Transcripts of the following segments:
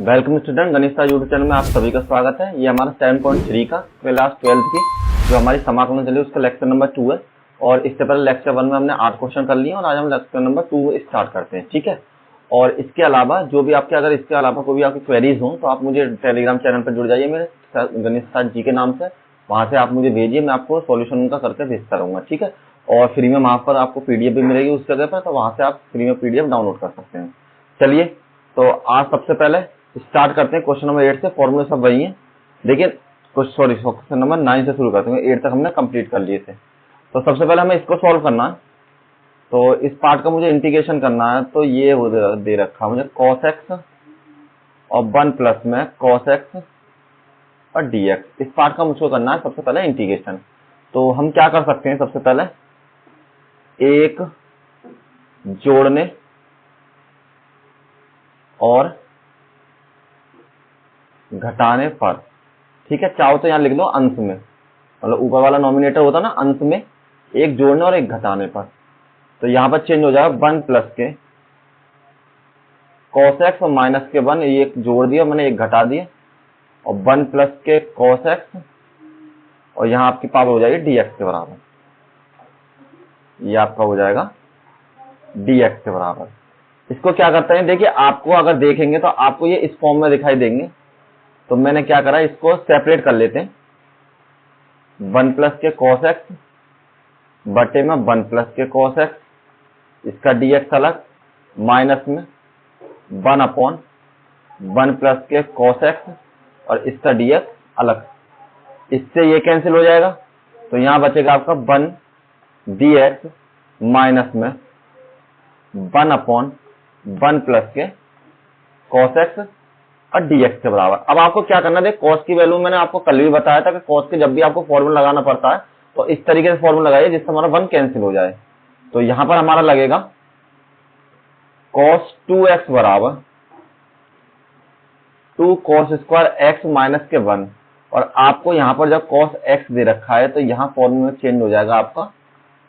Welcome student, गणित sir YouTube channel में आप सभी का स्वागत है। ये हमारा 7.3 का क्लास 12 की जो हमारी समाकलन चली उसका लेक्चर नंबर 2 है। और इससे पहले लेक्चर 1 में हमने 8 क्वेश्चन कर लिए और आज हम लेक्चर नंबर 2 स्टार्ट करते हैं। ठीक है। और इसके अलावा जो भी आपके अगर इसके अलावा कोई भी आपकी क्वेरीज हो तो आप मुझे टेलीग्राम चैनल पर जुड़ जाइए मेरे गणित सर जी के नाम से। वहां से आप मुझे भेजिए, मैं आपको सॉल्यूशन उनका करके भेजता रहूंगा। ठीक है। और फ्री में वहां पर आपको पीडीएफ भी मिलेगी उस जगह पर, तो वहां से आप फ्री में पीडीएफ डाउनलोड कर सकते हैं। चलिए, तो आज सबसे पहले स्टार्ट करते हैं क्वेश्चन नंबर 8 से। फॉर्मूले सब वही है, लेकिन क्वेश्चन नंबर 9 से शुरू करते हैं। 8 तक हमने कंप्लीट कर लिए थे। तो सबसे पहले हमें इसको सॉल्व करना है। तो इस पार्ट का मुझे इंटीग्रेशन करना है। तो ये हो दे रखा मुझे cos x और 1 प्लस में cos x और dx। इस पार्ट का मुझको करना है सबसे पहले इंटीग्रेशन। तो हम क्या कर सकते हैं, सबसे पहले एक जोड़ने और घटाने पर, ठीक है, चाहो तो यहां लिख लो अंश में, मतलब ऊपर वाला नॉमिनेटर होता ना, अंश में एक जोड़ने और एक घटाने पर। तो यहां पर चेंज हो जाएगा 1 प्लस के cos x और माइनस के 1, ये एक जोड़ दिया मैंने, एक घटा दिया, और 1 प्लस के cos x और यहां आपकी पावर हो जाएगी dx के बराबर। ये आपका हो जाएगा dx के बराबर। इसको क्या करते हैं, देखिए आपको अगर देखेंगे तो आपको ये इस फॉर्म में दिखाई देंगे। तो मैंने क्या करा, इसको सेपरेट कर लेते हैं। 1 प्लस के cos x बटे में 1 प्लस के cos x, इसका dx अलग, माइनस में 1 अपॉन 1 प्लस के cos x और इसका dx अलग। इससे ये कैंसिल हो जाएगा, तो यहां बचेगा आपका 1 dx माइनस में 1 अपॉन 1 प्लस के cos x और dx के बराबर। अब आपको क्या करना है, cos की वैल्यू मैंने आपको कल भी बताया था कि cos के जब भी आपको फॉर्मूला लगाना पड़ता है तो इस तरीके से फॉर्मूला लगाइए जिससे हमारा 1 कैंसिल हो जाए। तो यहां पर हमारा लगेगा cos 2x बराबर 2 cos स्क्वायर x माइनस के 1। और आपको यहां पर जब cos x दे रखा है तो यहां फॉर्मूला चेंज हो जाएगा आपका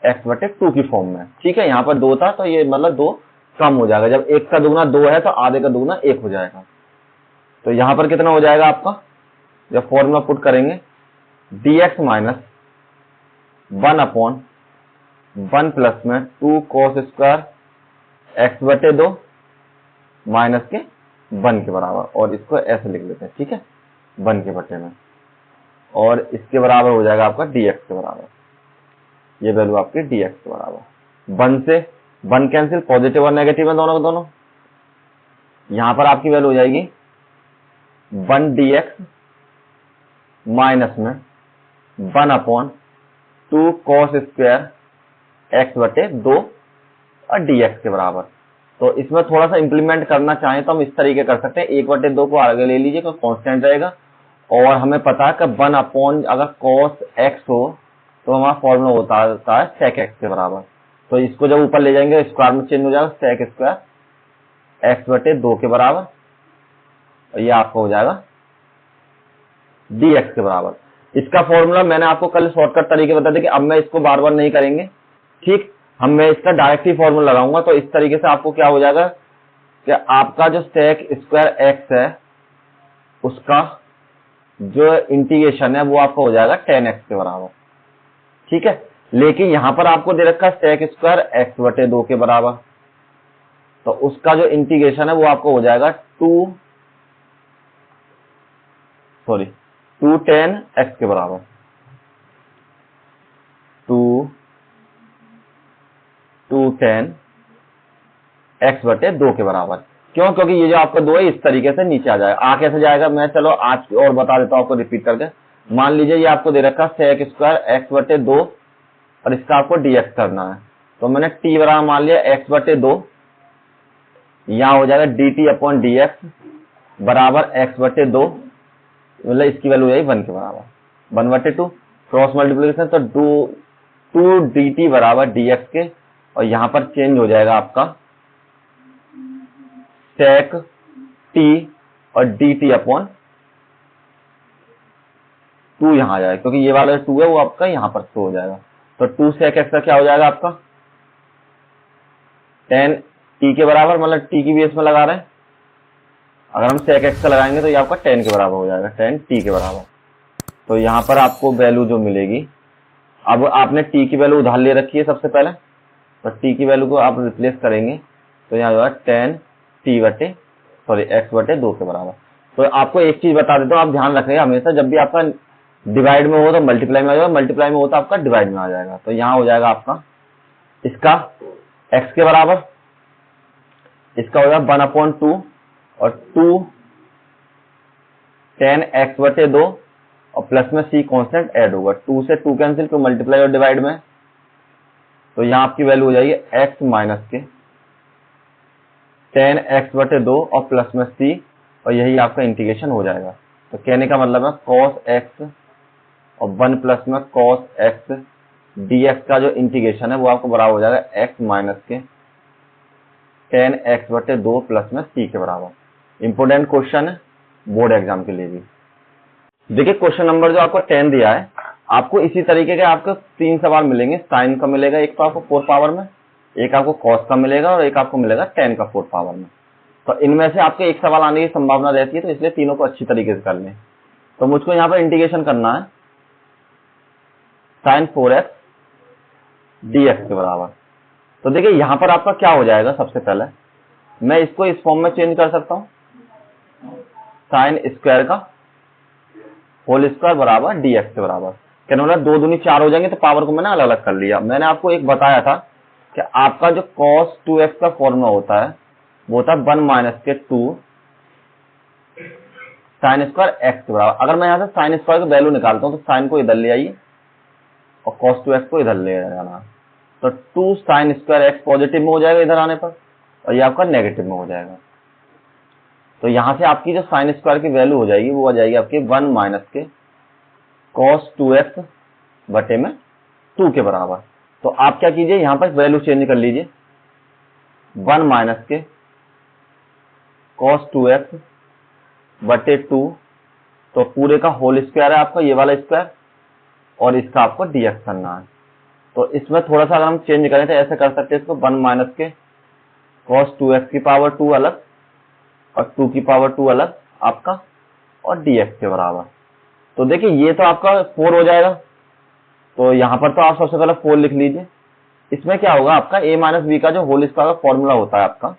x बटे 2 की फॉर्म में। ठीक है, यहां पर 2 था तो ये मतलब 2 कम हो जाएगा। जब 1 का दुगना 2 है तो आधे का दुगना 1 हो जाएगा। तो यहां पर कितना हो जाएगा आपका, जब फॉर्मूला पुट करेंगे, dx माइनस 1 अपॉन 1 प्लस में 2 cos स्क्वायर x बटे 2 माइनस के 1 के बराबर। और इसको ऐसे लिख लेते हैं, ठीक है, 1 के बटे में, और इसके बराबर हो जाएगा आपका dx के बराबर। ये वैल्यू आपकी dx के बराबर। 1 से 1 कैंसिल, पॉजिटिव और नेगेटिव है दोनों के दोनों। यहां पर आपकी वैल्यू हो जाएगी 1 dx माइनस में 1 अपॉन 2 cos स्क्वायर x बटे 2 और dx के बराबर। तो इसमें थोड़ा सा इंप्लीमेंट करना चाहें तो हम इस तरीके कर सकते हैं, 1 बटे 2 को आगे ले लीजिए तो कांस्टेंट रहेगा। और हमें पता है कि 1 अपॉन अगर cos x हो तो हमारा फॉर्मूला होता है sec x के बराबर। तो इसको जब ऊपर ले जाएंगे स्क्वायर में चेंज हो जाएगा, sec स्क्वायर x बटे 2 के बराबर, और ये आपको हो जाएगा dx के बराबर। इसका फॉर्मूला मैंने आपको कल शॉर्टकट तरीके बता दिए कि अब मैं इसको बार बार नहीं करेंगे। ठीक, मैं इसका डायरेक्ट ही फॉर्मूला लगाऊंगा। तो इस तरीके से आपको क्या हो जाएगा कि आपका जो sec स्क्वायर x है उसका जो इंटीग्रेशन है वो आपका हो जाएगा tan x के बराबर। ठीक है, लेकिन यहां पर आपको दे रखा है sec स्क्वायर x बटे 2 के बराबर, तो उसका जो इंटीग्रेशन है वो आपको हो जाएगा 2 tan x के बराबर। 2 tan x बटे 2 के बराबर। क्यों? क्योंकि ये जो आपका 2 है इस तरीके से नीचे आ जाएगा। कैसे जाएगा, मैं चलो आज और बता देता हूं आपको रिपीट करके। मान लीजिए ये आपको दे रखा sec स्क्वायर x बटे 2 और इसका आपको dx करना है। तो मैंने t बराबर मान लिया x बटे 2, यहां हो जाएगा dt अपॉन dx बराबर x बटे 2, मतलब इसकी वैल्यू है 1 के बराबर। 1 बटे 2 क्रॉस मल्टीप्लीकेशन, तो 2 dt बराबर dx के, और यहां पर चेंज हो जाएगा आपका sec t और dt अपॉन 2 यहां आ जाएगा, क्योंकि ये वाला 2 है वो आपका यहां पर शो हो जाएगा। तो 2 sec x का क्या हो जाएगा आपका tan t के बराबर, मतलब t की बेस में लगा रहे हैं, अगर हम sec x का लगाएंगे तो ये आपका tan के बराबर हो जाएगा, tan t के बराबर। तो यहाँ पर आपको वैल्यू जो मिलेगी, अब आपने t की वैल्यू उधार ले रखी है सबसे पहले, तो t की वैल्यू को आप रिप्लेस करेंगे तो यहाँ होगा tan t बटे x बटे 2 के बराबर। तो आपको एक चीज बता देता हूँ, आप ध्यान रखिएगा हमेशा जब भी आपका डिवाइड में हो तो मल्टीप्लाई में आ जाएगा, मल्टीप्लाई में हो तो आपका डिवाइड में आ जाएगा। तो यहाँ हो जाएगा आपका इसका x के बराबर, इसका हो जाएगा 1/2 और 2 tan x बटे 2 और प्लस में c कांस्टेंट ऐड होगा, 2 से 2 कैंसिल, तो मल्टीप्लाई और डिवाइड में, तो यहाँ आपकी वैल्यू हो जाएगी x माइनस के tan x बटे 2 और प्लस में c, और यही आपका इंटीग्रेशन हो जाएगा। तो कहने का मतलब है cos x और 1 प्लस में cos x dx का जो इंटीग्रेशन है वो आपको बराबर हो जाएगा x माइनस के tan x बटे 2 प्लस में c के बराबर। इंपोर्टेंट क्वेश्चन है बोर्ड एग्जाम के लिए भी। देखिए क्वेश्चन नंबर जो आपको 10 दिया है, आपको इसी तरीके के आपको 3 सवाल मिलेंगे। साइन का मिलेगा एक तो आपको 4 पावर में, एक आपको कॉस का मिलेगा और एक आपको मिलेगा tan का 4 पावर में। तो इनमें से आपके एक सवाल आने की संभावना रहती है, तो इसलिए तीनों को अच्छी तरीके से कर लें। तो मुझको यहाँ पर इंटीग्रेशन करना है sin 4x dx के बराबर। तो देखिए यहाँ पर आपका क्या हो जाएगा, सबसे पहले मैं इसको इस फॉर्म में चेंज कर सकता हूँ, साइन स्क्वायर का होल स्क्वायर बराबर dx के बराबर। क्या बोला, 2 दूनी 4 हो जाएंगे, तो पावर को मैंने अलग अलग कर लिया। मैंने आपको एक बताया था कि आपका जो cos 2x का फॉर्मूला होता है वो होता है 1 माइनस के 2 साइन स्क्वायर x के बराबर। अगर मैं यहाँ से साइन स्क्वायर की वैल्यू निकालता हूँ तो साइन को इधर ले आइए और cos 2x को इधर ले जाना, तो 2 साइन स्क्वायर x पॉजिटिव में हो जाएगा इधर आने पर, और ये आपका नेगेटिव में हो जाएगा। तो यहां से आपकी जो साइन स्क्वायर की वैल्यू हो जाएगी वो आ जाएगी आपकी 1 माइनस के cos 2x बटे में 2 के बराबर। तो आप क्या कीजिए, यहां पर वैल्यू चेंज कर लीजिए, 1 माइनस के cos 2x बटे 2, तो पूरे का होल स्क्वायर है आपका ये वाला स्क्वायर, और इसका आपको dx करना है। तो इसमें थोड़ा सा अगर हम चेंज करें तो ऐसे कर सकते हैं इसको, 1 माइनस के cos 2x की पावर 2 अलग और 2 की पावर 2 अलग आपका, और dx के बराबर। तो देखिए ये तो आपका 4 हो जाएगा, तो यहां पर तो आप सबसे पहले 4 लिख लीजिए। इसमें क्या होगा, आपका a माइनस बी का जो होल स्क्वायर का फॉर्मूला होता है आपका,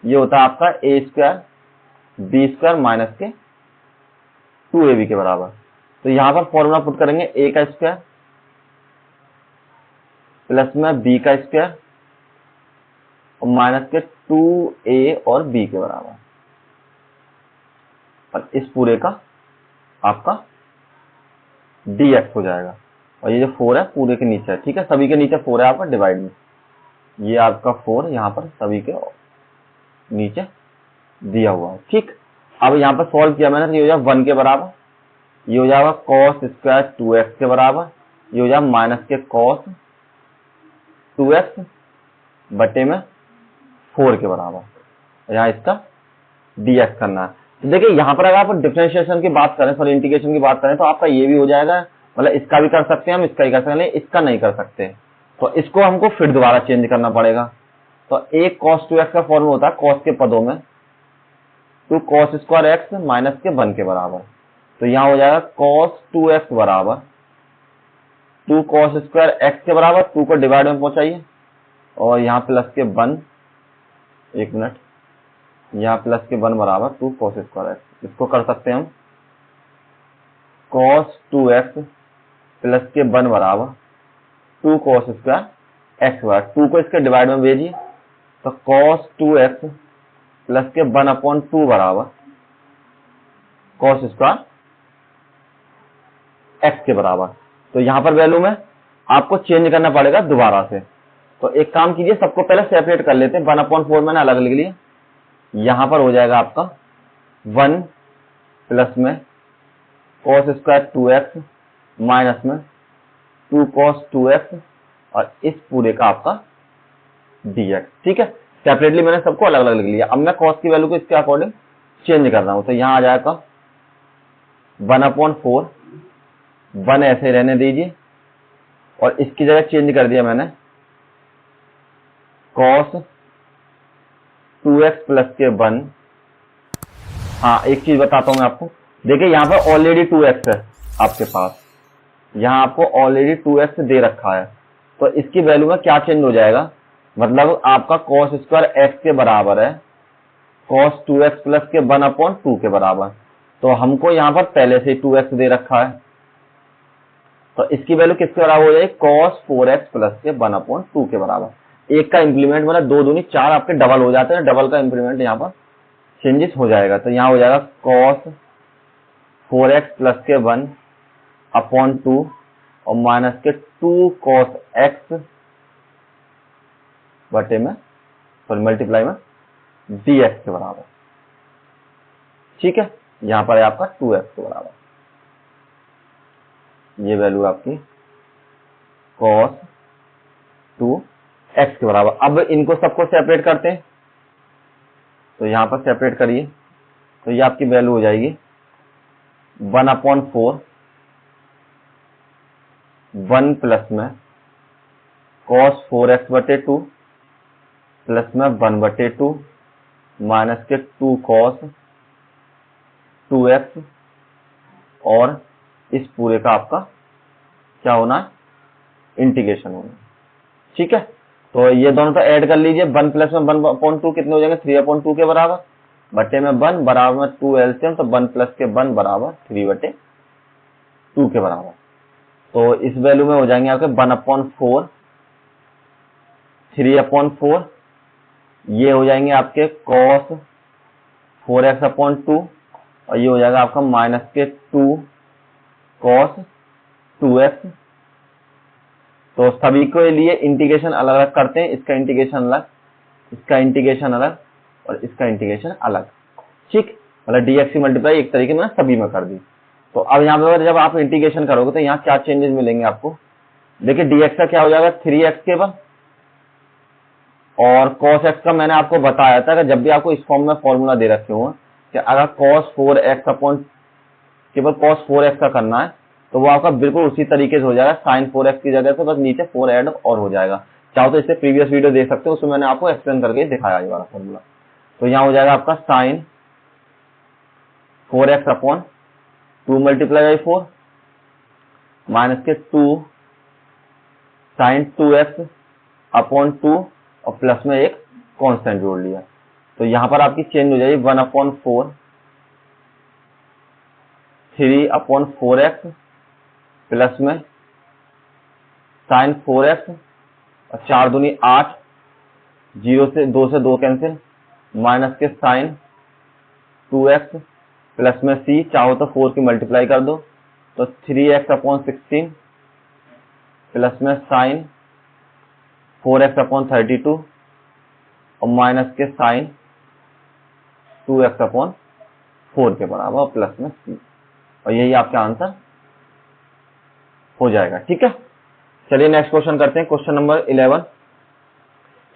ये होता है आपका a square B square minus के 2ab के बराबर। तो यहां पर फॉर्मूला पुट करेंगे a का स्क्वायर प्लस में b का स्क्वायर और माइनस के 2a और b के बराबर, और इस पूरे का आपका dx हो जाएगा। और ये जो 4 है पूरे के नीचे है, ठीक है, सभी के नीचे 4 है आपका डिवाइड में, ये आपका 4 यहाँ पर सभी के नीचे दिया हुआ है। ठीक, अब यहाँ पर सॉल्व किया मैंने, तो ये हो जाएगा 1 के बराबर, ये हो जाएगा cos स्क्वायर 2x के बराबर, ये हो जाएगा माइनस के cos 2x बटे में 4 के बराबर। यहाँ इसका dx करना है। तो देखिए यहाँ पर अगर आप डिफरेंशिएशन की बात करें, सॉरी इंटीग्रेशन की बात करें, तो आपका ये भी हो जाएगा, मतलब इसका भी कर सकते हैं हम, इसका ही कर सकते हैं, इसका नहीं कर सकते, तो इसको हमको फिर दोबारा चेंज करना पड़ेगा। तो एक cos 2x का फॉर्मूला होता है cos के पदों में 2 cos स्क्वायर x माइनस के 1 के बराबर। तो यहाँ हो जाएगा cos 2x बराबर 2 cos स्क्वायर x के बराबर, 2 को डिवाइड में पहुंचाइए और यहाँ प्लस के 1, एक मिनट, यहाँ प्लस के 1 बराबर 2 cos स्क्वायर x। इसको कर सकते हैं हम cos 2x प्लस के 1 बराबर 2 cos स्क्वायर x बराबर, 2 को इसके डिवाइड में भेजिए, तो cos 2x प्लस के 1/2 बराबर cos स्क्वायर x के बराबर। तो यहाँ पर वैल्यू में आपको चेंज करना पड़ेगा दोबारा से। तो एक काम कीजिए, सबको पहले सेपरेट कर लेते हैं, 1/4 मैंने अलग लिख लिया, यहाँ पर हो जाएगा आपका 1 प्लस में cos स्क्वायर 2x माइनस में 2 cos 2x और इस पूरे का आपका dx। ठीक है, सेपरेटली मैंने सबको अलग अलग लिख लिया। अब मैं cos की वैल्यू को इसके अकॉर्डिंग चेंज कर रहा हूं, तो यहाँ आ जाएगा 1/4, 1 ऐसे रहने दीजिए, और इसकी जगह चेंज कर दिया मैंने cos 2x प्लस के 1 हाँ एक चीज बताता हूँ मैं आपको, देखिए यहाँ पर ऑलरेडी 2x है आपके पास, यहाँ आपको ऑलरेडी 2x दे रखा है, तो इसकी वैल्यू में क्या चेंज हो जाएगा, मतलब आपका cos स्क्वायर x के बराबर है cos 2x प्लस के 1/2 के बराबर, तो हमको यहाँ पर पहले से 2x दे रखा है, तो इसकी वैल्यू किसके बराबर हो जाएगी, cos 4x प्लस के 1/2 के बराबर। एक का इंप्लीमेंट मतलब 2 दूनी 4 आपके डबल हो जाते हैं, डबल का इंप्लीमेंट यहाँ पर चेंजेस हो जाएगा, तो यहाँ हो जाएगा cos 4x प्लस के 1/2 और माइनस के 2 cos x बटे में सॉरी मल्टीप्लाई में dx के बराबर। ठीक है, यहां पर है आपका 2x के बराबर, ये वैल्यू आपकी cos 2x के बराबर। अब इनको सबको सेपरेट करते हैं, तो यहां पर सेपरेट करिए, तो ये आपकी वैल्यू हो जाएगी 1/4 1 प्लस में cos 4x बटे 2 प्लस में 1/2 माइनस के 2 cos 2x और इस पूरे का आपका क्या होना है, इंटीग्रेशन होना है। ठीक है, तो ये दोनों तो ऐड कर लीजिए, 1 प्लस में 1/2 कितने हो जाएंगे, 3/2 के बराबर, बटे में 1 बराबर में 2 एलसीएम, तो 1 प्लस के 1 बराबर 3/2 के बराबर। तो इस वैल्यू में हो जाएंगे आपके 1/4 3/4, ये हो जाएंगे आपके cos 4x/2 और ये हो जाएगा आपका माइनस के 2 cos 2x। तो सभी के लिए इंटीग्रेशन अलग अलग करते हैं, इसका इंटीग्रेशन अलग, इसका इंटीग्रेशन अलग और इसका इंटीग्रेशन अलग। ठीक, मतलब dx की मल्टीप्लाई एक तरीके में सभी में कर दी। तो अब यहाँ पे जब आप इंटीग्रेशन करोगे तो यहाँ क्या चेंजेस मिलेंगे आपको, देखिए dx का क्या हो जाएगा 3x केवल, और cos x का मैंने आपको बताया था कि जब भी आपको इस फॉर्म में फॉर्मूला दे रखे हो कि अगर cos 4x केवल cos 4x का करना है तो वो आपका बिल्कुल उसी तरीके से हो जाएगा, sin 4x की जगह से बस नीचे 4 ऐड और हो जाएगा। चाहो तो इससे प्रीवियस वीडियो देख सकते हो, उसमें मैंने आपको एक्सप्लेन करके दिखाया ये वाला फॉर्मूला। तो यहाँ हो जाएगा आपका sin 4x/2 multiply by 4 minus के 2 sin 2x/2 और प्लस में एक कांस्टेंट जोड़ लिया, तो यहां पर आपकी चेंज हो जाएगी 1/4 3/4x प्लस में sin 4x और 4 दूनी 8, 0 से 2 कैंसिल, माइनस के sin 2x प्लस में c, चाहो तो 4 की मल्टीप्लाई कर दो, तो 3x/16 प्लस में sin 4x/32 और माइनस के sin 2x/4 के बराबर प्लस में c, और यही आपका आंसर हो जाएगा। ठीक है, चलिए नेक्स्ट क्वेश्चन करते हैं, क्वेश्चन नंबर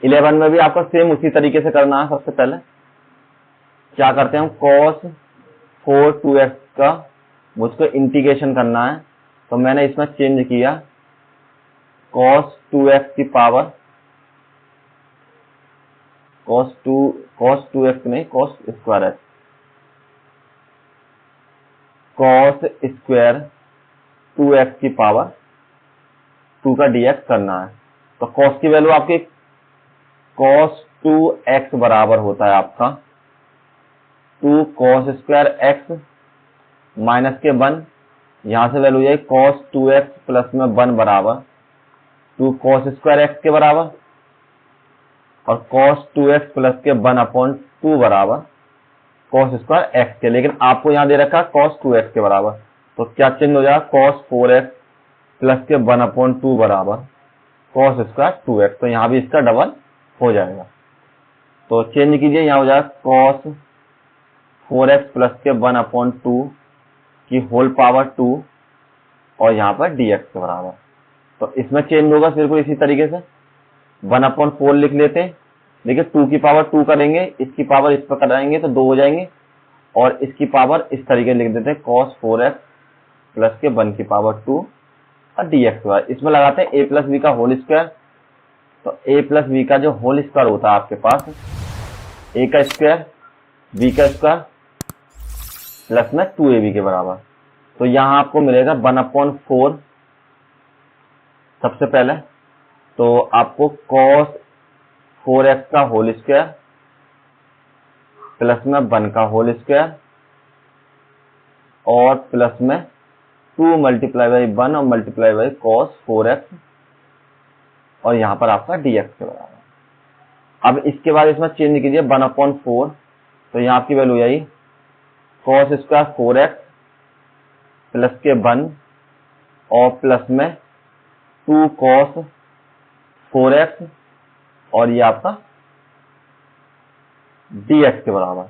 11 में भी आपको सेम उसी तरीके से करना है। सबसे पहले क्या करते हैं हम, cos 4 2x का मुझको इंटीग्रेशन करना है, तो मैंने इसमें चेंज किया cos 2x की पावर cos 2x नहीं cos square x, cos square 2x की पावर 2 का dx करना है। तो cos की वैल्यू आपकी cos 2x बराबर होता है आपका 2 cos स्क्वायर x माइनस के 1, यहां से वैल्यू जाएगी cos 2x प्लस में 1 बराबर 2 cos स्क्वायर x के बराबर, और cos 2x प्लस के 1/2 बराबर cos स्क्वायर x के, लेकिन आपको यहां दे रखा है cos 2x के बराबर, तो क्या चेंज हो जाएगा cos 4x प्लस के 1/2 बराबर cos स्क्वायर 2x, तो यहां भी इसका डबल हो जाएगा। तो चेंज कीजिए, यहां हो जाएगा cos 4x प्लस के 1/2 की होल पावर 2 और यहाँ पर dx के बराबर, तो इसमें चेंज होगा बिल्कुल इसी तरीके से 1/4 लिख लेते हैं। देखिए 2 की पावर 2 करेंगे, इसकी पावर इस पर कराएंगे तो 2 हो जाएंगे, और इसकी पावर इस तरीके लिख देते हैं cos 4x प्लस के 1 की पावर 2 और dx के बराबर। इसमें लगाते हैं a प्लस बी का होल स्क्वायर, तो a प्लस बी का जो होल स्क्वायर होता है आपके पास a का स्क्वायर b का स्क्वायर प्लस में 2ab के बराबर। तो यहां आपको मिलेगा 1/4 सबसे पहले, तो आपको cos 4x का होल स्क्वायर प्लस में 1 का होल स्क्वायर और प्लस में 2 मल्टीप्लाई बाई 1 और मल्टीप्लाई बाई cos 4x और यहां पर आपका dx के बराबर। अब इसके बाद इसमें चेंज कीजिए 1/4, तो यहाँ आपकी वैल्यू आई cos स्क्वायर 4x प्लस के 1 और प्लस में 2 cos 4x और ये आपका dx के बराबर।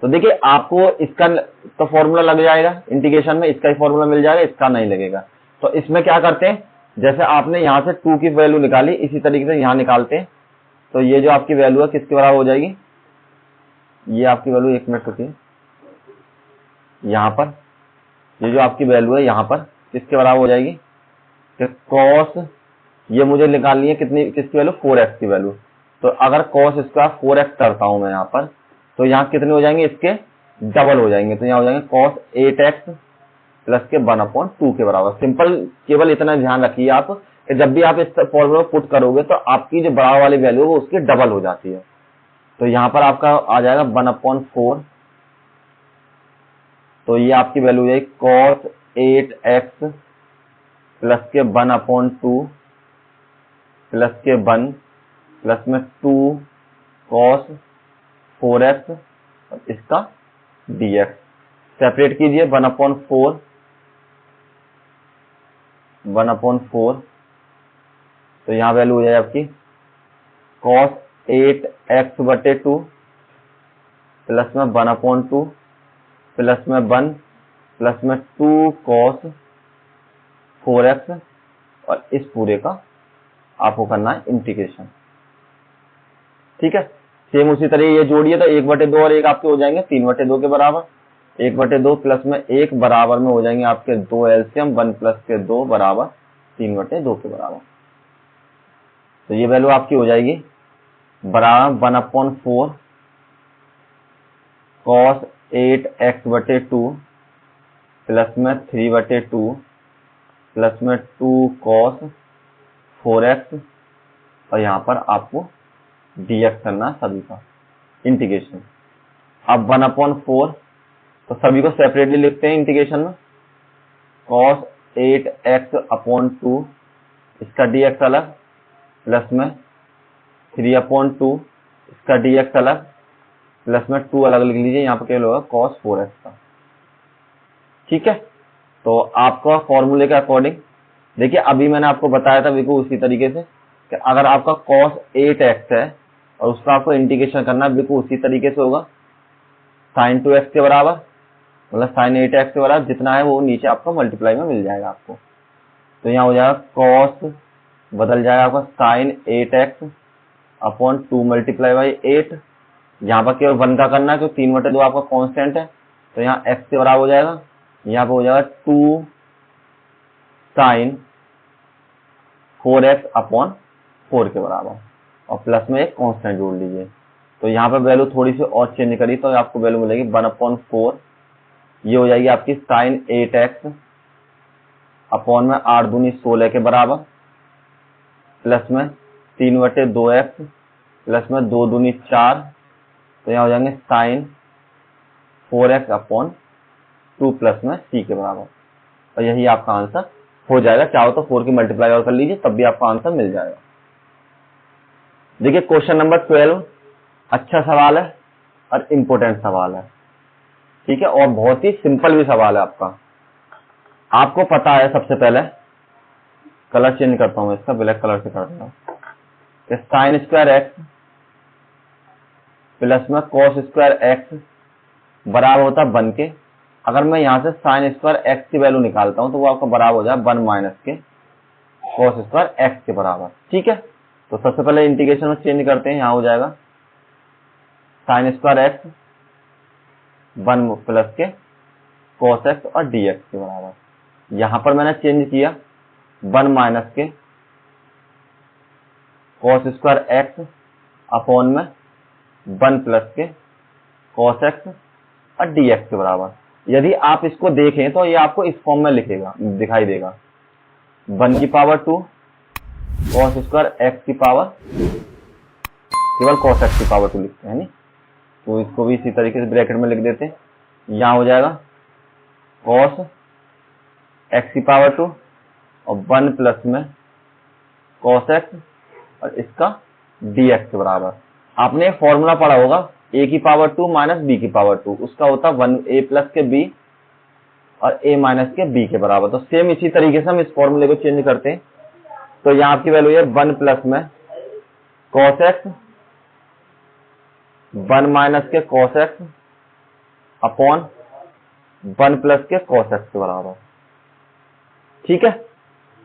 तो देखिए आपको इसका तो फॉर्मूला लग जाएगा इंटीग्रेशन में, इसका ही फॉर्मूला मिल जाएगा, इसका नहीं लगेगा। तो इसमें क्या करते हैं, जैसे आपने यहां से 2 की वैल्यू निकाली, इसी तरीके से यहां निकालते हैं। तो ये जो आपकी वैल्यू है किसके बराबर हो जाएगी, ये आपकी वैल्यू, 1 मिनट रुकिए, यहां पर ये जो आपकी वैल्यू है यहां पर किसके बराबर हो जाएगी कि cos, ये मुझे निकालनी है कितनी, किसकी वैल्यू, 4x की वैल्यू। तो अगर cos स्क्वायर 4x करता हूं मैं यहां पर, तो यहाँ कितने हो जाएंगे, इसके डबल हो जाएंगे। तो यहाँ हो जाएंगे cos 8x प्लस के 1/2 के बराबर। सिंपल, केवल इतना ध्यान रखिए आप कि जब भी आप इस फॉर्मूला पुट करोगे तो आपकी जो बराबर वाली वैल्यू है वो उसकी डबल हो जाती है। तो यहाँ पर आपका आ जाएगा 1/4, तो ये आपकी वैल्यू है cos 8x प्लस के 1/2 प्लस के 1 प्लस में 2 cos 4x और इसका dx। सेपरेट कीजिए 1/4, तो यहाँ वैल्यू हो जाए आपकी cos 8x/2 प्लस में 1/2 प्लस में 1 प्लस में 2 cos 4x और इस पूरे का आपको करना है इंटीग्रेशन। ठीक है, सेम उसी तरह ये जोड़िए तो 1/2 और 1 आपके हो जाएंगे 3/2 के बराबर। 1/2 प्लस में 1 बराबर में हो जाएंगे आपके 2 एलसीएम, 1 प्लस के 2 बराबर 3/2 के बराबर। तो ये वैल्यू आपकी हो जाएगी बराबर 1/4 cos 8x/2 प्लस में 3/2 प्लस में 2 cos 4x और यहाँ पर आपको dx करना सभी का इंटीग्रेशन। अब 1/4 तो सभी को सेपरेटली लिखते हैं इंटीग्रेशन में, cos 8x/2 इसका dx अलग प्लस में 3/2 इसका dx अलग प्लस में 2 अलग लिख लीजिए, यहाँ पर केवल होगा cos 4x का। ठीक है, तो आपका फॉर्मूले के अकॉर्डिंग देखिए, अभी मैंने आपको बताया था बिल्कुल उसी तरीके से कि अगर आपका cos 8x है और उसका आपको इंटीग्रेशन करना है, बिल्कुल उसी तरीके से होगा sin 2x के बराबर, मतलब sin 8x के बराबर जितना है वो नीचे आपको मल्टीप्लाई में मिल जाएगा आपको। तो यहाँ हो जाएगा cos बदल जाएगा आपका sin 8x/2 मल्टीप्लाई बाई 8, यहाँ पर केवल 1 का करना है क्योंकि 3/2 आपका कांस्टेंट है, तो यहाँ x के बराबर हो जाएगा, यहाँ पे हो जाएगा 2 sin 4x/4 के बराबर और प्लस में एक कांस्टेंट जोड़ लीजिए। तो यहाँ पर वैल्यू थोड़ी सी और चेंज करी तो आपको वैल्यू मिलेगी 1/4, ये हो जाएगी आपकी sin 8x अपॉन में 8 दूनी 16 के बराबर प्लस में 3/2x प्लस में 2 दूनी 4, तो यहाँ हो जाएंगे sin 4x/2 प्लस में c के बराबर और यही आपका आंसर हो जाएगा। चाहो तो 4 की मल्टीप्लाई और कर लीजिए तब भी आपका आंसर मिल जाएगा। देखिए क्वेश्चन नंबर 12 अच्छा सवाल है और इम्पोर्टेंट सवाल है, ठीक है, और बहुत ही सिंपल भी सवाल है आपका। आपको पता है, सबसे पहले कलर चेंज करता हूं, इसका ब्लैक कलर से करता हूं, साइन स्क्वायर एक्स प्लस में कॉस स्क्वायर एक्स बराबर होता है 1 के। अगर मैं यहां से साइन स्क्वायर एक्स की वैल्यू निकालता हूं तो वो आपको बराबर हो जाए 1 माइनस के कॉस स्क्वायर एक्स के बराबर। ठीक है, तो सबसे पहले इंटीग्रेशन में चेंज करते हैं, यहां हो जाएगा साइन स्क्वायर एक्स 1 प्लस के कॉस एक्स और डीएक्स के बराबर। यहां पर मैंने चेंज किया 1 माइनस के कॉस स्क्वायर एक्स अपॉन में 1 प्लस के कॉस एक्स और डीएक्स के बराबर। यदि आप इसको देखें तो ये आपको इस फॉर्म में लिखेगा, दिखाई देगा 1 की पावर 2 कॉस स्क्वायर एक्स की पावर, केवल कॉस एक्स की पावर 2 लिखते हैं नहीं, तो इसको भी इसी तरीके से ब्रैकेट में लिख देते हैं। यहां हो जाएगा कॉस एक्स की पावर 2 और 1 प्लस में कॉस एक्स और इसका dx के बराबर। आपने फॉर्मूला पढ़ा होगा a की पावर 2 माइनस b की पावर 2, उसका होता 1a प्लस के b और a माइनस के b के बराबर। तो सेम इसी तरीके से हम इस फॉर्मूले को चेंज करते हैं। तो यहाँ आपकी वैल्यू है 1 प्लस में कॉस एक्स 1 माइनस के कॉस एक्स अपॉन 1 प्लस के कॉस एक्स के बराबर। ठीक है,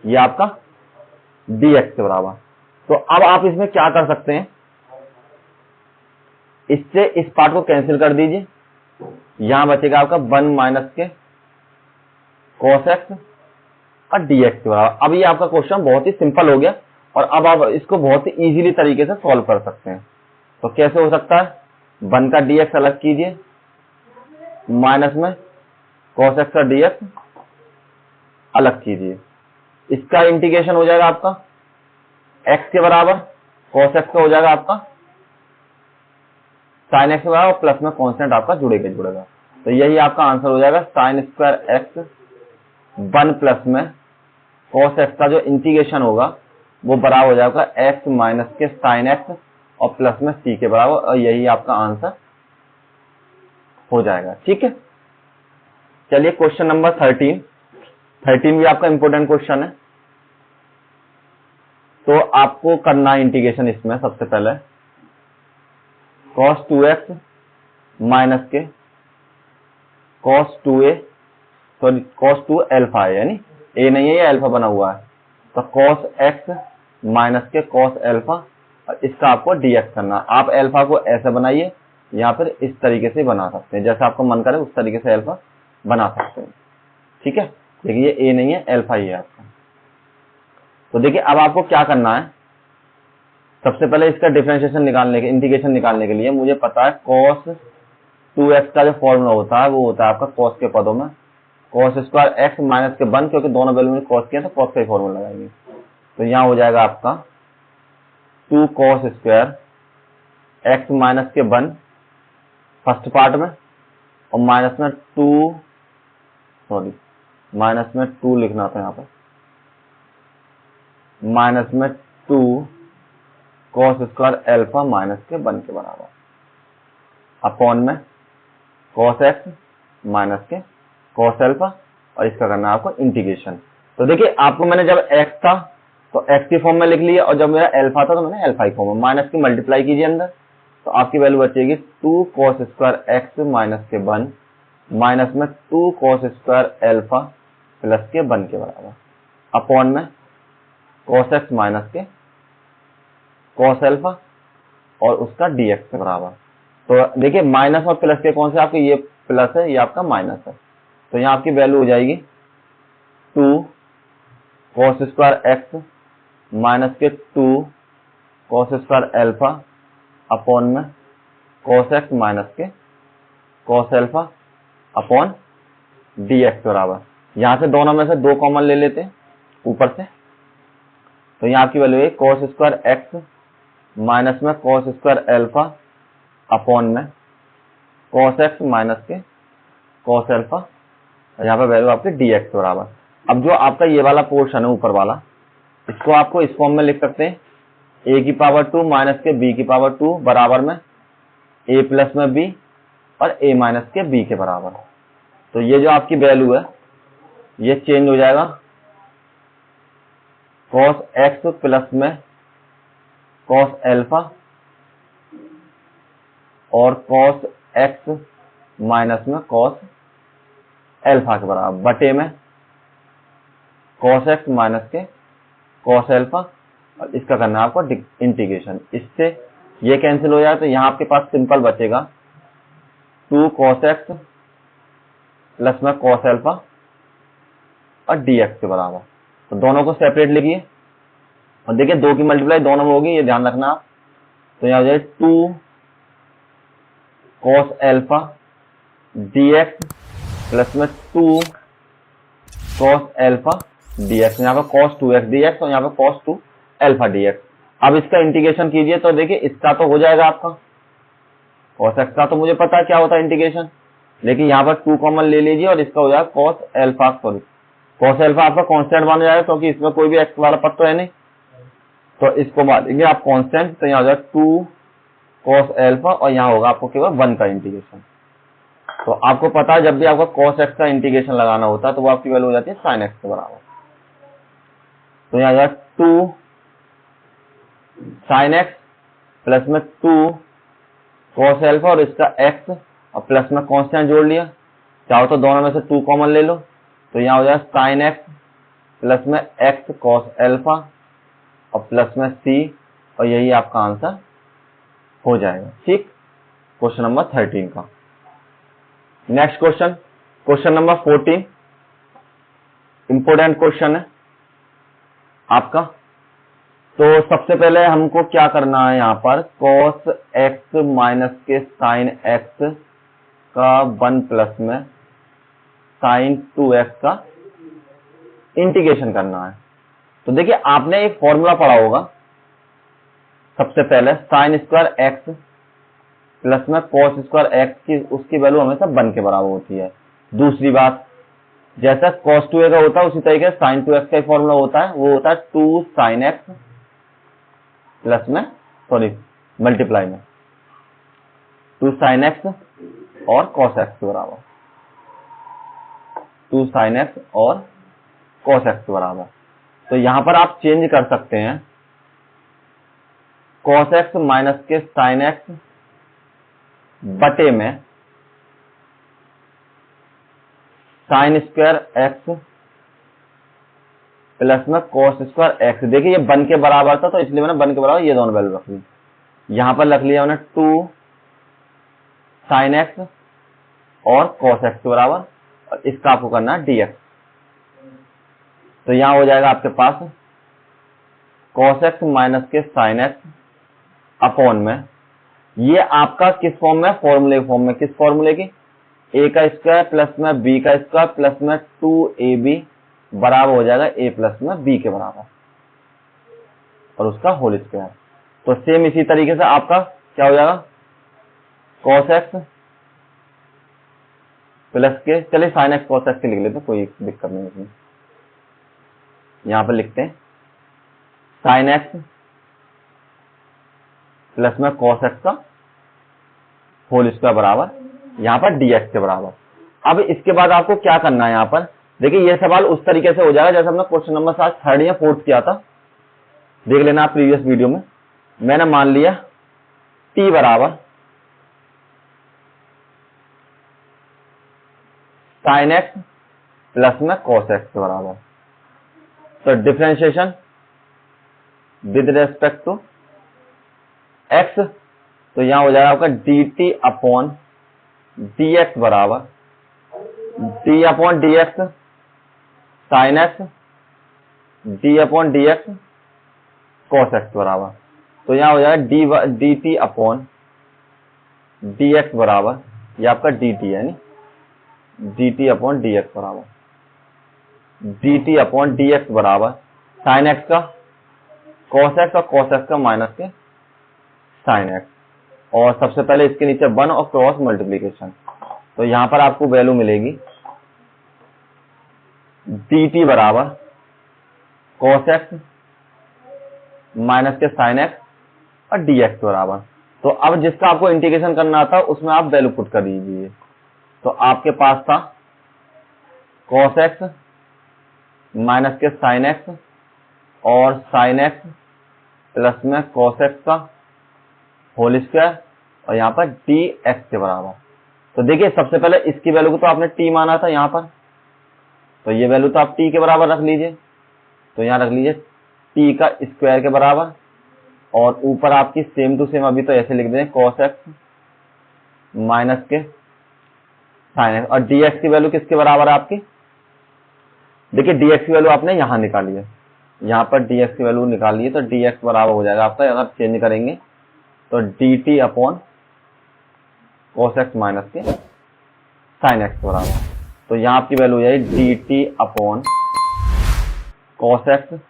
ये आपका dx के बराबर। तो अब आप इसमें क्या कर सकते हैं, इससे इस पार्ट को कैंसिल कर दीजिए, यहां बचेगा आपका 1 माइनस के कॉस एक्स और dx के बराबर। अब ये आपका क्वेश्चन बहुत ही सिंपल हो गया और अब आप इसको बहुत ही इजीली तरीके से सॉल्व कर सकते हैं। तो कैसे हो सकता है, 1 का dx अलग कीजिए माइनस में कॉस एक्स का dx अलग कीजिए, इसका इंटीग्रेशन हो जाएगा आपका x के बराबर, cos x का हो जाएगा आपका sin x के बराबर, प्लस में कांस्टेंट आपका जुड़ेगा। तो यही आपका आंसर हो जाएगा sin स्क्वायर x 1 प्लस में cos x का जो इंटीग्रेशन होगा वो बराबर हो जाएगा x माइनस के sin x और प्लस में c के बराबर, और यही आपका आंसर हो जाएगा। ठीक है, चलिए क्वेश्चन नंबर 13 भी आपका इंपॉर्टेंट क्वेश्चन है। तो आपको करना है इंटीग्रेशन इसमें सबसे पहले cos 2x माइनस के cos 2a, sorry cos 2 alpha है, यानी a नहीं है, ये अल्फा बना हुआ है। तो cos x माइनस के cos अल्फा और इसका आपको dx करना है। आप अल्फा को ऐसे बनाइए या फिर इस तरीके से बना सकते हैं, जैसा आपको मन करे उस तरीके से अल्फा बना सकते हैं। ठीक है, देखिए a नहीं है, अल्फा ही है आपका। तो देखिए अब आपको क्या करना है, सबसे पहले इसका डिफरेंशिएशन निकालने के, इंटीग्रेशन निकालने के लिए मुझे पता है cos 2x का जो फॉर्मूला होता है वो होता है आपका cos के पदों में cos स्क्वायर x माइनस के 1, क्योंकि दोनों वैल्यू में cos किया तो cos का ही फॉर्मूला लगाएंगे। तो यहाँ हो जाएगा आपका 2 cos स्क्वायर x माइनस के 1 फर्स्ट पार्ट में और माइनस में 2 लिखना था यहाँ पर, माइनस में 2 cos स्क्वायर अल्फा माइनस के 1 के बराबर अपॉन में cos x माइनस के cos अल्फा, और इसका करना है आपको इंटीग्रेशन। तो देखिए आपको मैंने जब x था तो x की फॉर्म में लिख लिया, और जब मेरा अल्फा था तो मैंने अल्फा की फॉर्म में, माइनस की मल्टीप्लाई कीजिए अंदर, तो आपकी वैल्यू बचेगी 2 cos स्क्वायर x माइनस के 1 माइनस में 2 cos स्क्वायर अल्फा प्लस के 1 के बराबर अपॉन में cos x माइनस के cos अल्फा और उसका dx के बराबर। तो देखिए माइनस और प्लस के कौन से, आपके ये प्लस है, ये आपका माइनस है। तो यहाँ आपकी वैल्यू हो जाएगी 2 cos स्क्वायर x माइनस के 2 cos स्क्वायर अल्फा अपॉन में cos x माइनस के cos अल्फा अपॉन dx के बराबर। यहाँ से दोनों में से 2 कॉमन ले लेते हैं ऊपर से, तो यहाँ आपकी वैल्यू है cos स्क्वायर x माइनस में cos स्क्वायर अल्फा अपॉन में cos x माइनस के cos अल्फा, यहाँ पर वैल्यू आपके dx के बराबर। अब जो आपका ये वाला पोर्शन है ऊपर वाला, इसको आपको इस फॉर्म में लिख सकते हैं a की पावर 2 माइनस के b की पावर 2 बराबर में a प्लस में b और a माइनस के b के बराबर। तो ये जो आपकी वैल्यू है ये चेंज हो जाएगा cos x प्लस में cos अल्फा और cos x माइनस में cos अल्फा के बराबर बटे में cos x माइनस के cos अल्फा, और इसका करना है आपको इंटीग्रेशन। इससे ये कैंसिल हो जाए तो यहाँ आपके पास सिंपल बचेगा 2 cos x प्लस में cos अल्फा और dx के बराबर। तो दोनों को सेपरेट लिखिए और देखिए 2 की मल्टीप्लाई दोनों में होगी, ये ध्यान रखना आप। तो यहाँ हो जाए 2 cos अल्फा dx प्लस में 2 cos अल्फा dx, यहाँ पे cos 2x dx और यहाँ पे cos 2 अल्फा dx। अब इसका इंटीग्रेशन कीजिए तो देखिए इसका तो हो जाएगा आपका cos x का, तो मुझे पता है क्या होता है इंटीग्रेशन, लेकिन यहाँ पर 2 कॉमन ले लीजिए और इसका हो जाएगा cos alpha, sorry cos alpha आपका कांस्टेंट बन जाएगा क्योंकि इसमें कोई भी x वाला पद तो है नहीं, तो इसको मानेंगे आप कांस्टेंट, तो यहाँ हो जाएगा 2 cos अल्फा और यहाँ होगा आपको केवल 1 का इंटीग्रेशन। तो आपको पता है जब भी आपको cos x का इंटीग्रेशन लगाना होता है तो वो आपकी वैल्यू हो जाती है sin x के बराबर। तो यहाँ आ जाएगा 2 sin x प्लस में 2 cos अल्फा और इसका x और प्लस में कांस्टेंट जोड़ लिया, चाहो तो दोनों में से 2 कॉमन ले लो, तो यहाँ हो जाएगा sin x प्लस में x cos अल्फा और प्लस में c, और यही आपका आंसर हो जाएगा। ठीक, क्वेश्चन नंबर 13 का। Next question, question number 14, important question है आपका। तो सबसे पहले हमको क्या करना है, यहाँ पर cos x माइनस के sin x का 1 प्लस में sin 2x का इंटीग्रेशन करना है। तो देखिए आपने एक फॉर्मूला पढ़ा होगा, सबसे पहले sin स्क्वायर x प्लस में cos स्क्वायर x की उसकी वैल्यू हमेशा 1 के बराबर होती है। दूसरी बात, जैसा cos 2a का होता है उसी तरीके से sin 2x का फॉर्मूला होता है, वो होता है 2 sin x प्लस में सॉरी मल्टीप्लाई में 2 sin x और cos x के बराबर, 2 sin x और cos x के बराबर। तो यहां पर आप चेंज कर सकते हैं cos x माइनस के sin x बटे में sin स्क्वायर x प्लस में cos स्क्वायर x। देखिए ये 1 के बराबर था तो इसलिए मैंने 1 के बराबर ये दोनों वैल्यू रख ली, यहां पर रख लिया मैंने 2 sin x और cos x के बराबर, और इसका आपको करना है dx। तो यहां हो जाएगा आपके पास cos x माइनस के sin x अपॉन में, ये आपका किस फॉर्म में, फॉर्मूले फॉर्म में, किस फॉर्मूले की, a का स्क्वायर प्लस में b का स्क्वायर प्लस में 2ab बराबर हो जाएगा a प्लस में b के बराबर और उसका होल स्क्वायर। तो सेम इसी तरीके से आपका क्या हो जाएगा cos x प्लस के, चलिए sin x cos x के लिख लेते, कोई दिक्कत नहीं इसमें, यहां पर लिखते हैं sin x प्लस में cos x का होल स्क्वायर बराबर यहां पर dx के बराबर। अब इसके बाद आपको क्या करना है, यहां पर देखिए ये सवाल उस तरीके से हो जाएगा जैसे हमने क्वेश्चन नंबर 7 3rd या 4th किया था, देख लेना आप प्रीवियस वीडियो में। मैंने मान लिया t बराबर sin x प्लस में cos x के बराबर, तो differentiation with respect to x, तो यहां हो जाएगा आपका dt अपॉन dx बराबर d upon dx sin x d upon dx cos x बराबर। तो यहां हो जाएगा dt अपॉन dx बराबर, ये आपका dt है नी, dt अपॉन dx बराबर dt अपॉन dx बराबर sin x का cos x और cos x का माइनस के sin x, और सबसे पहले इसके नीचे 1 और क्रॉस मल्टीप्लीकेशन, तो यहां पर आपको वैल्यू मिलेगी dt बराबर cos x माइनस के sin x और dx बराबर। तो अब जिसका आपको इंटीग्रेशन करना था उसमें आप वैल्यू पुट कर दीजिए, तो आपके पास था cos x माइनस के sin x और sin x प्लस में cos x का होल स्क्वायर और यहाँ पर dx के बराबर। तो देखिए सबसे पहले इसकी वैल्यू को तो आपने t माना था यहाँ पर, तो ये वैल्यू तो आप t के बराबर रख लीजिए, तो यहाँ रख लीजिए t का स्क्वायर के बराबर, और ऊपर आपकी सेम टू सेम अभी तो ऐसे लिख दें cos x माइनस के sin x, और dx की वैल्यू किसके बराबर है आपकी, देखिए dx की वैल्यू आपने यहाँ निकाली है, यहाँ पर dx की वैल्यू निकाली है, तो dx बराबर हो जाएगा आपका, अगर चेंज करेंगे तो dt upon cos x minus के sin x बराबर। तो यहाँ आपकी वैल्यू हो जाएगी D T upon cos x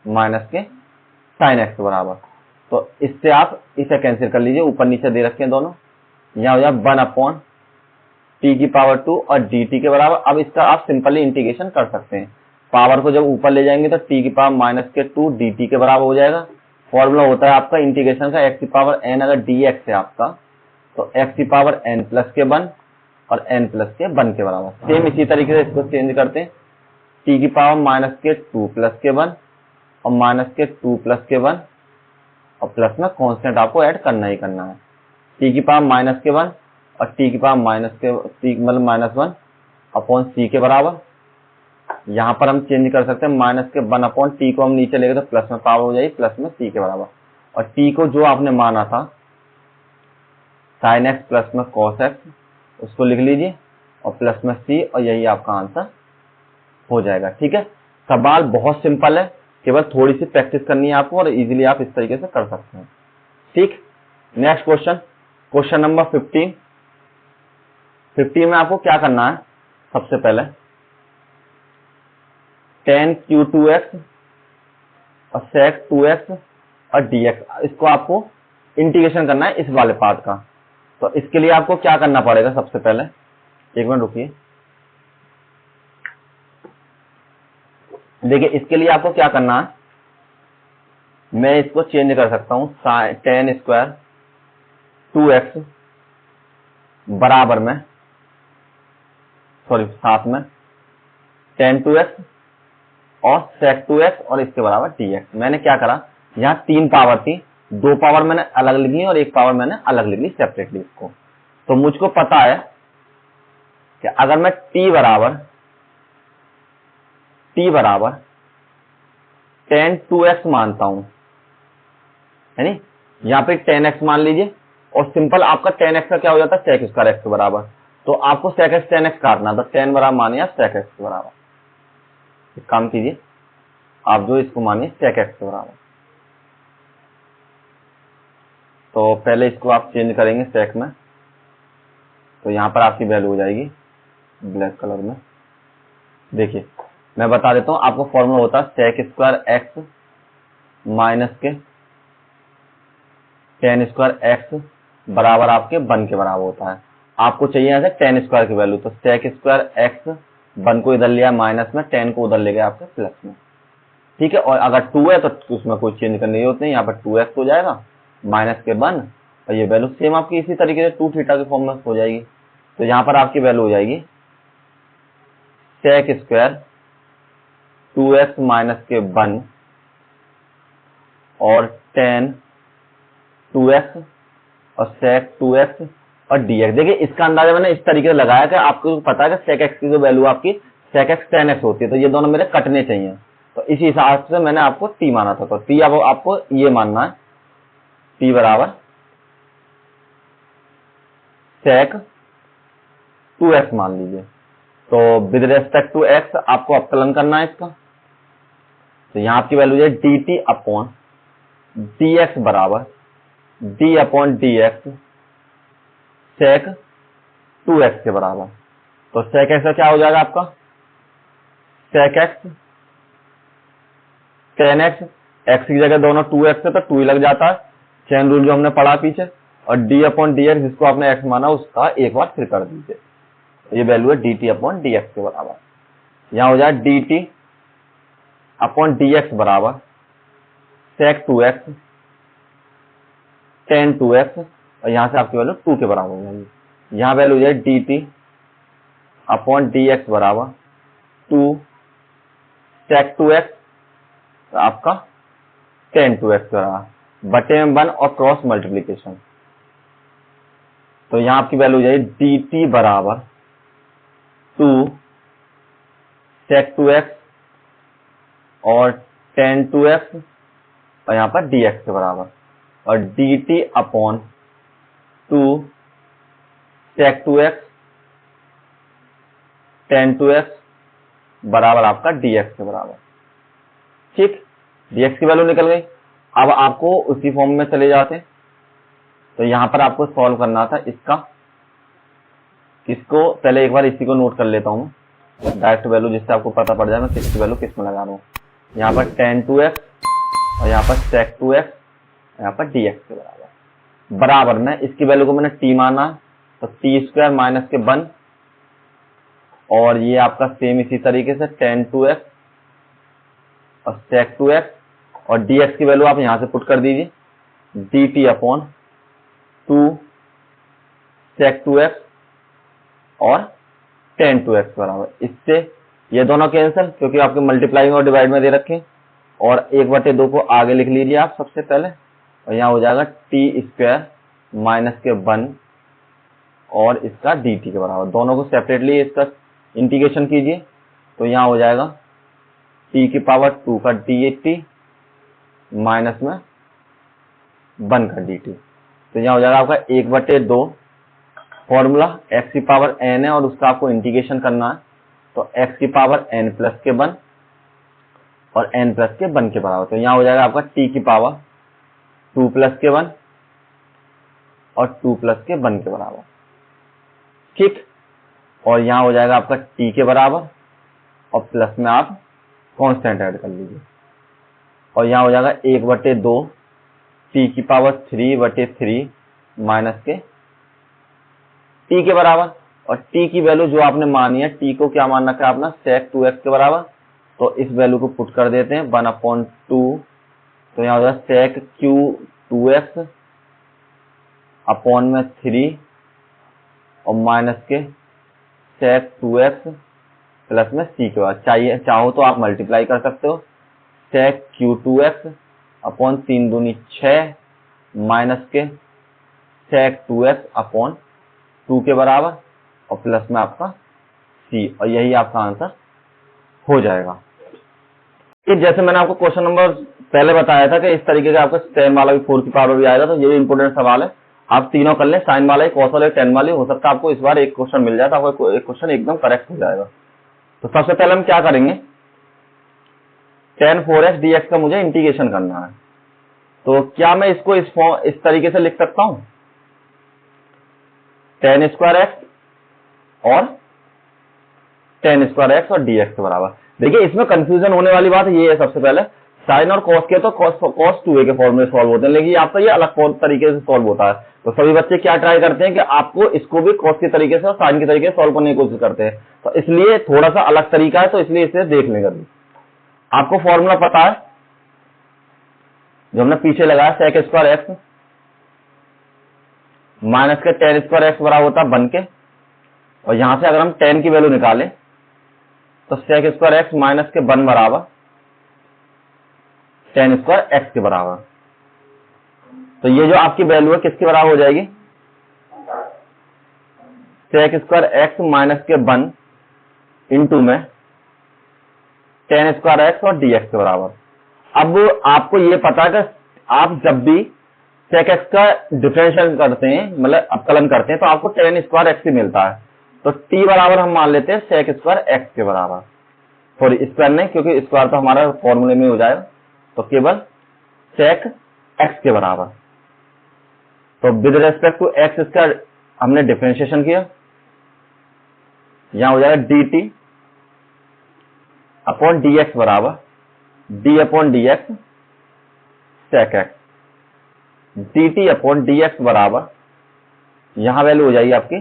minus के साइन एक्स बराबर। तो इससे आप इसे कैंसिल कर लीजिए, ऊपर नीचे दे रखे हैं दोनों। यहाँ हो जाए 1 अपॉन टी की पावर 2 और डी टी के बराबर। अब इसका आप सिंपली इंटीग्रेशन कर सकते हैं। पावर को जब ऊपर ले जाएंगे तो टी की पावर माइनस के 2 डी टी के बराबर हो जाएगा। फॉर्मूला होता है आपका इंटीग्रेशन का एक्स की पावर एन, अगर डी एक्स है आपका तो एक्स की पावर एन प्लस के 1 और एन प्लस के 1 के बराबर। सेम इसी तरीके से इसको चेंज करते हैं, टी की पावर माइनस के 2 प्लस के 1 और माइनस के 2 प्लस के 1 और प्लस में कांस्टेंट आपको ऐड करना ही करना है, टी की पावर माइनस के 1 और टी की पावर माइनस के मतलब -1 अपॉन सी के बराबर। यहाँ पर हम चेंज कर सकते हैं, माइनस के 1 अपॉन टी को हम नीचे लेंगे तो प्लस में पावर हो जाएगी, प्लस में सी के बराबर। और टी को जो आपने माना था साइन एक्स प्लस में कॉस एक्स उसको लिख लीजिए और प्लस में सी, और यही आपका आंसर हो जाएगा। ठीक है, सवाल बहुत सिंपल है, केवल थोड़ी सी प्रैक्टिस करनी है आपको और इजीली आप इस तरीके से कर सकते हैं। ठीक, नेक्स्ट क्वेश्चन, क्वेश्चन नंबर 15 में आपको क्या करना है, सबसे पहले tan q2x और sec 2x और dx, इसको आपको इंटीग्रेशन करना है इस वाले पार्ट का। तो इसके लिए आपको क्या करना पड़ेगा, सबसे पहले एक मिनट रुकिए, देखिए इसके लिए आपको क्या करना है, मैं इसको चेंज कर सकता हूं, tan स्क्वायर 2x बराबर में साथ में tan 2x और sec 2x और इसके बराबर dx। मैंने क्या करा, यहाँ 3 पावर थी, 2 पावर मैंने अलग लिख ली और 1 पावर मैंने अलग लिख ली सेपरेटली इसको। तो मुझको पता है कि अगर मैं t बराबर tan 2x मानता हूं, है नी, यहाँ पे tan x मान लीजिए और सिंपल आपका tan x का क्या हो जाता है sec स्क्वायर x के बराबर। तो आपको sec x tan x काटना, तो tan बराबर मानिए आप sec x के बराबर। एक काम कीजिए, आप जो इसको मानिए sec x के बराबर, तो पहले इसको आप चेंज करेंगे sec में, तो यहाँ पर आपकी वैल्यू हो जाएगी ब्लैक कलर में। देखिए मैं बता देता हूँ, आपको फॉर्मूला होता है sec स्क्वायर x माइनस के tan स्क्वायर x बराबर आपके 1 के बराबर होता है। आपको चाहिए यहाँ से tan स्क्वायर की वैल्यू, तो sec स्क्वायर x 1 को इधर लिया माइनस में, tan को उधर ले गए आपके प्लस में। ठीक है, और अगर 2 है तो उसमें कोई चेंज करने की जरूरत नहीं, यहाँ पर 2x हो जाएगा माइनस के 1 और ये वैल्यू सेम आपकी इसी तरीके से 2 थीटा के फॉर्म में हो जाएगी। तो यहाँ पर आपकी वैल्यू हो जाएगी sec स्क्वायर 2x माइनस के 1 और tan 2x और sec 2x और dx। देखिए इसका अंदाजा मैंने इस तरीके से लगाया कि आपको पता है कि sec x की जो वैल्यू आपकी sec x tan x होती है, तो ये दोनों मेरे कटने चाहिए। तो इसी हिसाब से मैंने आपको t माना था, तो t अब आपको ये मानना है, t बराबर sec 2x मान लीजिए। तो विद रेस्पेक्ट टू x आपको अवकलन करना है इसका, तो यहाँ आपकी वैल्यू है dt अपॉन dx बराबर d upon dx sec 2x के बराबर। तो sec x का क्या हो जाएगा आपका, sec x tan x, x की जगह दोनों 2x है तो 2 ही लग जाता है, चेन रूल जो हमने पढ़ा पीछे, और d अपॉन dx जिसको आपने x माना उसका एक बार फिर कर दीजिए, ये वैल्यू है dt अपॉन dx के बराबर। यहाँ हो जाए dt अपॉन dx बराबर sec 2x tan 2x और यहाँ से आपकी वैल्यू 2 के बराबर हो जाएगी। यहाँ वैल्यू हो जाए dt अपॉन dx बराबर 2 sec 2x, तो आपका tan 2x के बराबर, बटे में 1 और क्रॉस मल्टीप्लीकेशन। तो यहाँ आपकी वैल्यू हो जाएगी dt बराबर 2 sec 2x और tan 2x और यहाँ पर dx के बराबर, और dt upon 2 sec 2x tan 2x बराबर आपका dx के बराबर। ठीक, dx की वैल्यू निकल गई। अब आपको उसी फॉर्म में चले जाते हैं, तो यहां पर आपको सॉल्व करना था इसका, किसको, पहले एक बार इसी को नोट कर लेता हूँ डायरेक्ट वैल्यू, जिससे आपको पता पड़ जाए मैं किसकी वैल्यू किस में लगा रहा हूँ। यहाँ पर tan 2x और यहाँ पर sec 2x, यहाँ पर dx के बराबर में इसकी वैल्यू को मैंने t माना, तो t² माइनस के 1, और ये आपका सेम इसी तरीके से tan 2x और sec 2x, और dx की वैल्यू आप यहां से पुट कर दीजिए, dt अपॉन 2 sec 2x और tan 2x बराबर। इससे ये दोनों कैंसिल, क्योंकि आपके मल्टीप्लाइंग और डिवाइड में दे रखे, और 1/2 को आगे लिख लीजिए आप सबसे पहले, और यहाँ हो जाएगा t² माइनस के 1 और इसका dt के बराबर। दोनों को सेपरेटली इसका इंटीग्रेशन कीजिए, तो यहाँ हो जाएगा t की पावर 2 का dt माइनस में 1 का dt। तो यहाँ हो जाएगा आपका 1/2, फॉर्मूला x की पावर n है और उसका आपको इंटीग्रेशन करना है, तो x की पावर n प्लस के 1 और n प्लस के 1 के बराबर। तो यहाँ हो जाएगा आपका t की पावर 2 प्लस के 1 और 2 प्लस के 1 के बराबर, ठीक। और यहाँ हो जाएगा आपका t के बराबर, और प्लस में आप कांस्टेंट ऐड कर लीजिए, और यहाँ हो जाएगा 1/2 t की पावर 3/3 माइनस के t के बराबर। और t की वैल्यू जो आपने मानी है, t को क्या मान रखा है आपने, sec 2x के बराबर, तो इस वैल्यू को पुट कर देते हैं 1/2, तो यहाँ हो जाएगा sec q 2x अपॉन में 3 और माइनस के sec 2x प्लस में c के बाद, चाहो तो आप मल्टीप्लाई कर सकते हो, sec q 2x अपॉन 3 दूनी 6 माइनस के sec 2x अपॉन 2 के बराबर और प्लस में आपका c, और यही आपका आंसर हो जाएगा। जैसे मैंने आपको क्वेश्चन नंबर पहले बताया था कि इस तरीके का आपका tan वाला भी 4 की पावर भी आएगा, तो ये भी इंपोर्टेंट सवाल है। आप तीनों कर लें, साइन वाला, कॉस वाला, tan वाली, हो सकता है आपको इस बार एक क्वेश्चन मिल जाए, तो आपको एक क्वेश्चन एकदम करेक्ट हो जाएगा। तो सबसे पहले हम क्या करेंगे, tan 4x dx का मुझे इंटीग्रेशन करना है, तो क्या मैं इसको इस तरीके से लिख सकता हूं, tan स्क्वायर x और tan स्क्वायर x और dx के बराबर। देखिए इसमें कंफ्यूजन होने वाली बात ये है, सबसे पहले साइन और कॉस के तो cos 2a के फॉर्मूले सॉल्व होते हैं, लेकिन आपका ये अलग तरीके से सॉल्व होता है। तो सभी बच्चे क्या ट्राई करते हैं कि आपको इसको भी कॉस के तरीके से और साइन के तरीके से सॉल्व करने की कोशिश करते हैं, तो इसलिए थोड़ा सा अलग तरीका है, तो इसलिए इसे देख लेंगे। आपको फॉर्मूला पता है जो हमने पीछे लगाया, sec स्क्वायर x माइनस के tan स्क्वायर x बराबर होता है 1 के, और यहां से अगर हम tan की वैल्यू निकालें तो sec स्क्वायर x माइनस के 1 बराबर tan स्क्वायर x के बराबर। तो ये जो आपकी वैल्यू है किसके बराबर हो जाएगी, sec स्क्वायर x माइनस के 1 इंटू में tan स्क्वायर x और dx के बराबर। अब आपको ये पता है कि आप जब भी sec x का डिफरेंशियल करते हैं, मतलब अवकलन करते हैं, तो आपको tan स्क्वायर x ही मिलता है। तो t बराबर हम मान लेते हैं sec स्क्वायर x के बराबर, सॉरी स्क्वायर नहीं, क्योंकि स्क्वायर तो हमारा फॉर्मूले में हो जाएगा, तो केवल sec x के बराबर। तो विद रेस्पेक्ट टू x इसका हमने डिफरेंशिएशन किया, यहां हो जाएगा dt अपॉन dx बराबर d upon dx sec x, dt upon dx बराबर, यहां वैल्यू हो जाएगी आपकी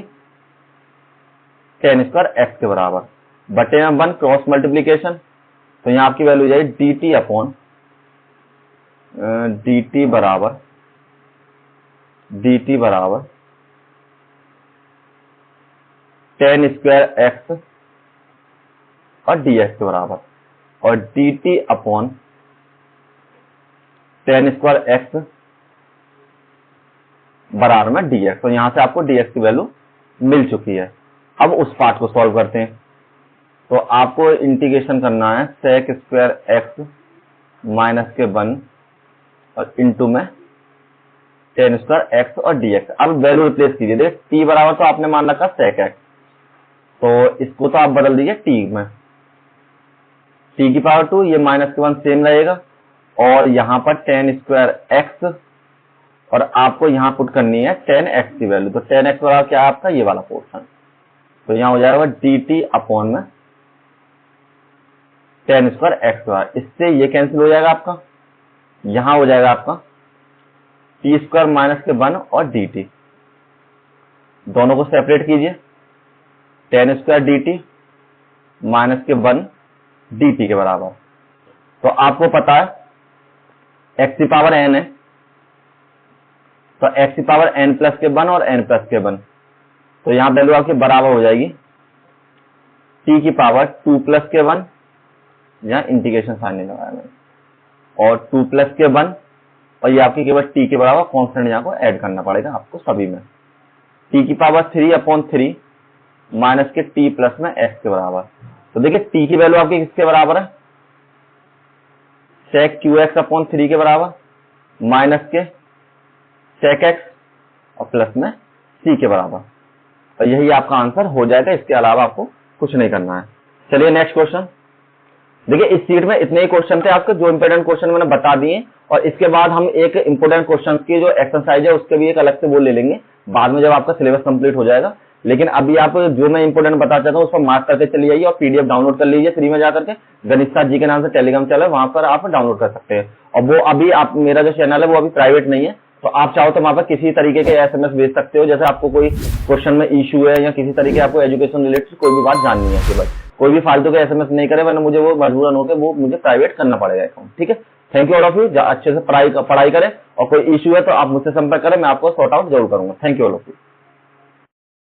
tan स्क्वायर x के बराबर, बटे में 1 क्रॉस मल्टीप्लीकेशन, तो यहां आपकी वैल्यू हो जाएगी dt अपॉन dt बराबर tan स्क्वायर x और dx के बराबर, और dt upon tan square x बराबर में dx। तो यहां से आपको dx की वैल्यू मिल चुकी है। अब उस पार्ट को सॉल्व करते हैं, तो आपको इंटीग्रेशन करना है sec स्क्वायर x माइनस के 1 और इंटू में tan स्क्वायर x और dx। अब वैल्यू रिप्लेस कीजिए, देखिए t बराबर तो आपने मान रखा sec x, तो इसको तो आप बदल दीजिए t में, t की पावर 2, ये माइनस के 1 सेम रहेगा, और यहां पर tan स्क्वायर x, और आपको यहां पुट करनी है tan x की वैल्यू, तो tan x बराबर क्या है आपका ये वाला पोर्शन, तो यहाँ हो जाएगा dt अपॉन में tan स्क्वायर एक्स स्क्वायर। इससे ये कैंसिल हो जाएगा आपका, यहां हो जाएगा आपका t स्क्वायर माइनस के 1 और dt, दोनों को सेपरेट कीजिए, tan स्क्वायर dt माइनस के 1 dt के बराबर। तो आपको पता है x की पावर n है, तो x की पावर n प्लस के 1 और n प्लस के 1, तो यहां वैल्यू आपकी बराबर हो जाएगी t की पावर 2 प्लस के 1, यहाँ इंटीग्रेशन साइन नहीं लगाया मैंने, और 2 प्लस के 1, और ये आपकी केवल t के बराबर कांस्टेंट यहाँ को ऐड करना पड़ेगा आपको सभी में, t की पावर 3 अपॉन 3 माइनस के t प्लस में x के बराबर। तो देखिए t की वैल्यू आपकी किसके बराबर है, sec qx अपॉन 3 के बराबर माइनस के sec x और प्लस में c के बराबर। तो यही आपका आंसर हो जाएगा, इसके अलावा आपको कुछ नहीं करना है। चलिए नेक्स्ट क्वेश्चन। देखिए इस सीट में इतने ही क्वेश्चन थे आपके, जो इंपोर्टेंट क्वेश्चन मैंने बता दिए, और इसके बाद हम एक इंपोर्टेंट क्वेश्चन की जो एक्सरसाइज है उसके भी एक अलग से वो ले लेंगे बाद में जब आपका सिलेबस कंप्लीट हो जाएगा। लेकिन अभी आप जो मैं इंपोर्टेंट बता चाहता हूँ उस पर मार्क करके चली जाइए और पीडीएफ डाउनलोड कर लीजिए फ्री में जाकर के, गणित जी के नाम से टेलीग्राम चैनल है, वहां पर आप डाउनलोड कर सकते हैं। और वो अभी आप, मेरा जो चैनल है वो अभी प्राइवेट नहीं है, तो आप चाहो तो वहां पर किसी तरीके के एसएमएस भेज सकते हो, जैसे आपको कोई क्वेश्चन में इशू है या किसी तरीके आपको एजुकेशन रिलेटेड कोई भी बात जाननी है, केवल कोई भी फालतू के एसएमएस नहीं करे, वरना मुझे वो मजबूरन होकर वो मुझे प्राइवेट करना पड़ेगा अकाउंट। ठीक है, thank you all of you, अच्छे से पढ़ाई करें, और कोई इशू है तो आप मुझसे संपर्क करें, मैं आपको सॉर्ट आउट जरूर करूंगा। Thank you all of you.